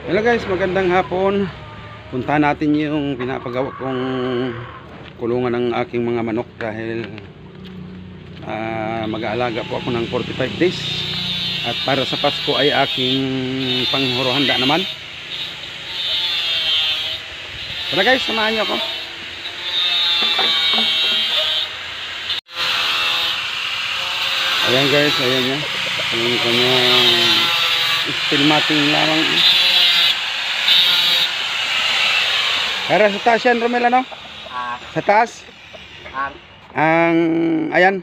Hello guys, magandang hapon. Puntahan natin yung pinapagawa kong kulungan ng aking mga manok dahil mag-aalaga po ako ng 45 days. At para sa Pasko ay aking panghuruhanda naman. Tara guys, samahan niyo ako. Ayan guys, ayan niya. Yung kanyang stilmating lamang. Para sa taas yan, Romel, ano? Sa taas? Ang, ayan,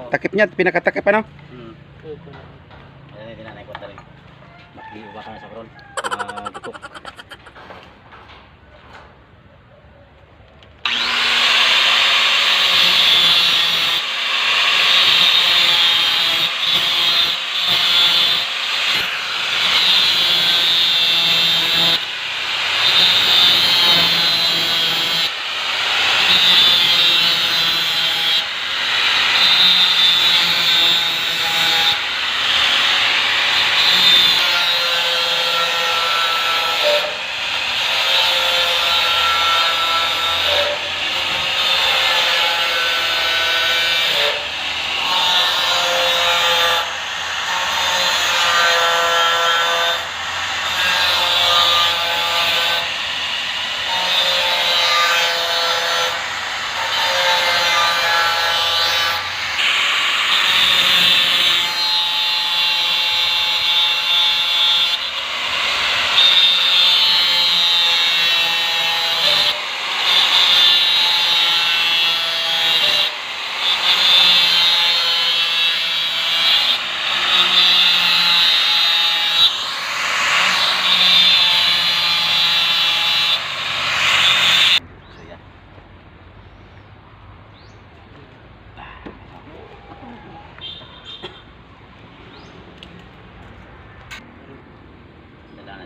takip niya, pinakatakip, ano? Ayan, tinanay ko talaga. Makliwa ka na sa karon. Dito.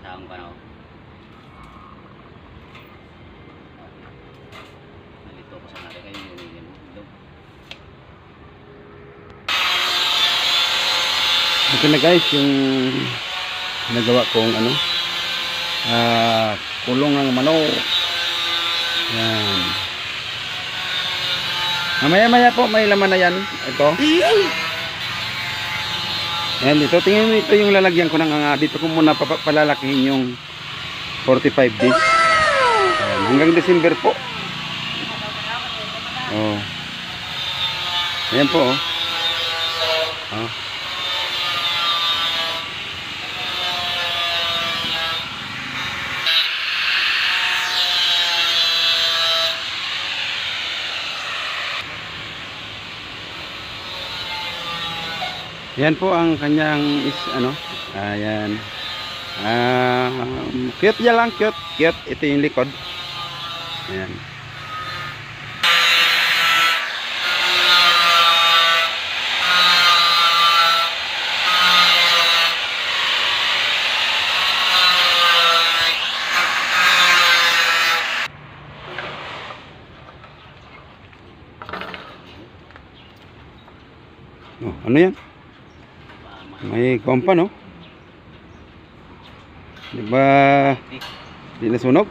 Taong ka na ako. Nalito ko sa natin kayo yung Ito na guys, yung nagawa kong ano, kulong ng manok. Yan. Mamaya-maya po, may laman na yan. Ito. Ayan, dito. Tingnan mo, ito yung lalagyan ko ng dito ko muna palalakihin yung 45 days. Ayan, hanggang December po. Oh. Ayan po, oh. Oh. Yan po ang kanyang ayan. Cute niya lang, cute. Ito yung likod. Ayan. Oh, ano yan? May kompa, no? Diba di nasunog?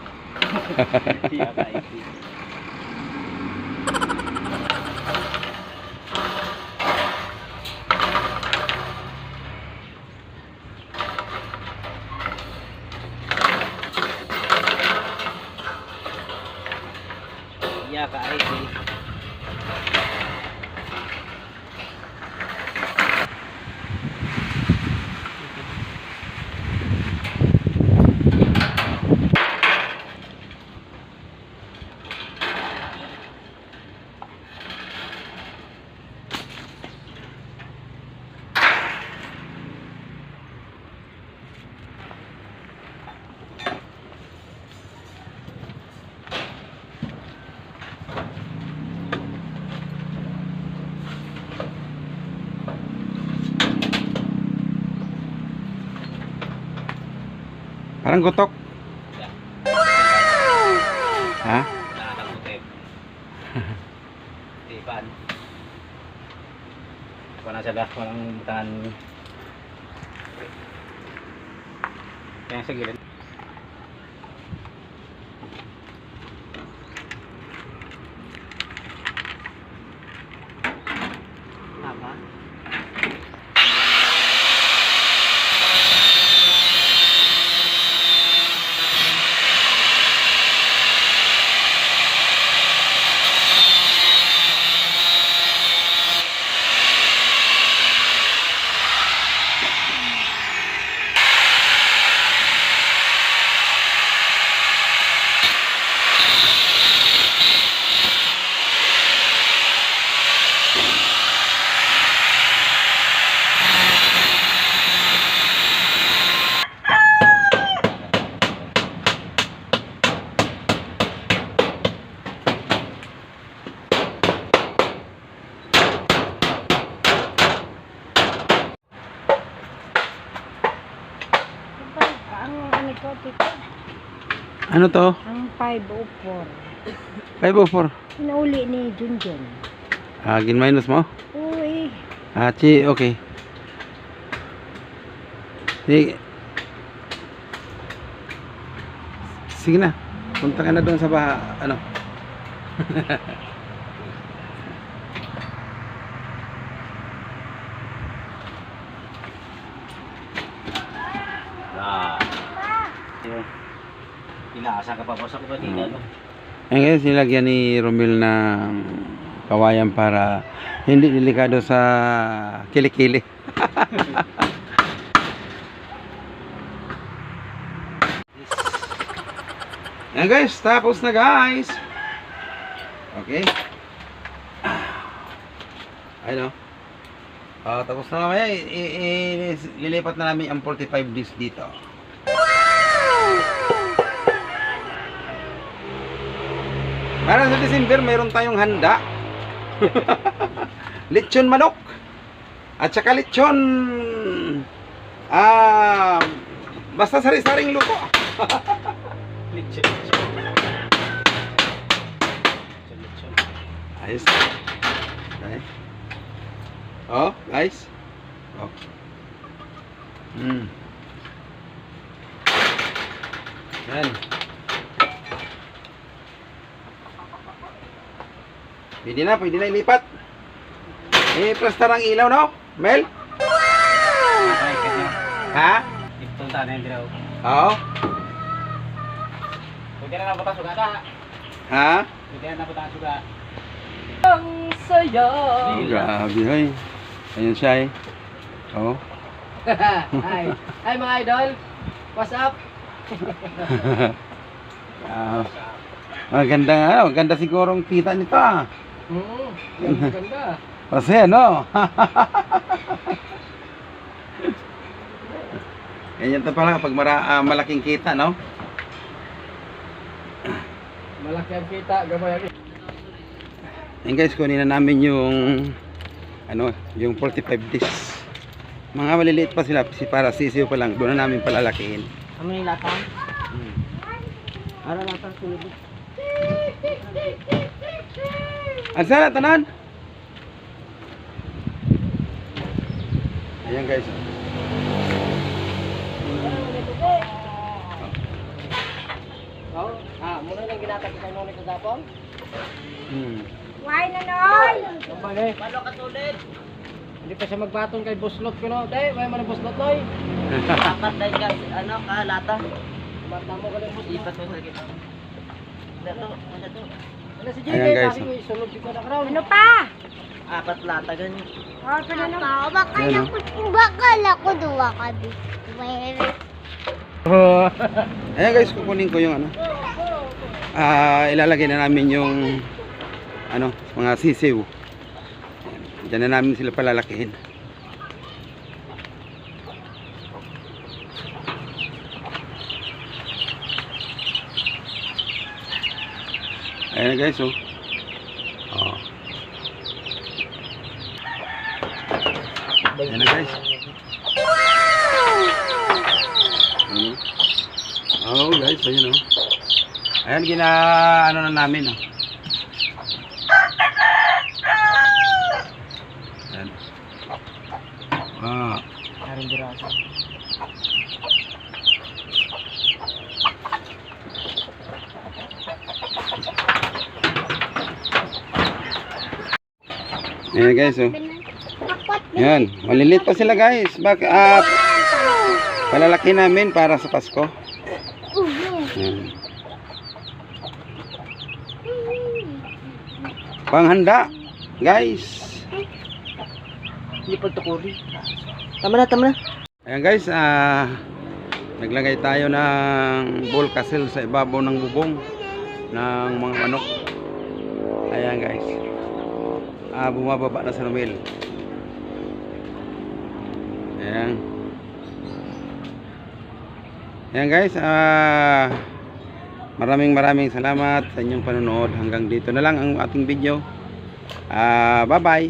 iya ka ay Parang gutok. Ha? nakakagutin. Tipan. Wala sila, walang butangan. Kaya sa gilid. Ano to? Ang 504. 504. Nauli ni Junjun. Gin-minus mo? Uy. Okay. Sige na. Punta ka na doon sa ano. Yun. Inaasa ka pa po sa kubatida, no? Ayan guys, nilagyan ni Romel ng kawayan para hindi delikado sa kilikili. Ayan guys, tapos na guys. Okay. Ayun o. Tapos na mamaya, lilipat na namin ang 45 days dito. Para sa December, mayroon tayong handa. Lechon manok. At saka lechon basta sari-saring luto. Lechon. Ayos. Okay. Oh, guys. Oh. Yan. Pwede na ilipat. Plastar ang ilaw, no? Mel? Ha? Ito ta na yung diraw. Oo. Pwede na nabutan suga ka. Ha? Pwede na nabutan suga. Ang saya. Oh, grabe, hoy. Ayun siya, eh. Oh. Hi mga idol. What's up? Maganda sigurong kita nito, ah. Ganda. Kasi ano? Ganyan to pala kapag malaking kita, no? Malaki ang kita, gabay ang Ayan guys, kunin na namin yung yung 45 days. Mga maliliit pa sila, para sisiyo pa lang. Doon na namin palalakihin. Ano yung latang? Ara latang tulog. Ang sana tanan? Ayan guys. Muna lang ginatag sa nunit sa Japon? Why na noy? Kapag paano ka tulid? Hindi pa siya magbaton kay Buslot ko, no? Day, may man Buslot, noy. Apat dahil ka, lata. Mata mo ka ng Buslot. Ipat mo sa kita. Dato. Ano si Ayan, JJ, guys, kasi may sunod dito na crown. Ano pa? Apat lata, ganyan. Oh, pero na. Ayan, Bakal ako duwa ka di. Ayan guys, kukunin ko yung ilalagay na namin yung mga sisiw. Diyan na namin sila palalakihin. Ayan guys, oh. Ayan na guys. Oh guys, ayun oh. Ayan na namin oh. Ayan. Aring dirasa. Ayan guys oh. Ayan, malilit pa sila guys. Palalaki namin para sa Pasko. Ayan. Panghanda guys. Hindi pagtukuri. Tama na. Ayan guys, naglagay tayo ng bull castle sa ibabaw ng bubong ng mga manok. Ayan guys, bumababa na sa Romel. Ayan guys, maraming salamat sa inyong panonood. Hanggang dito na lang ang ating video. Bye bye.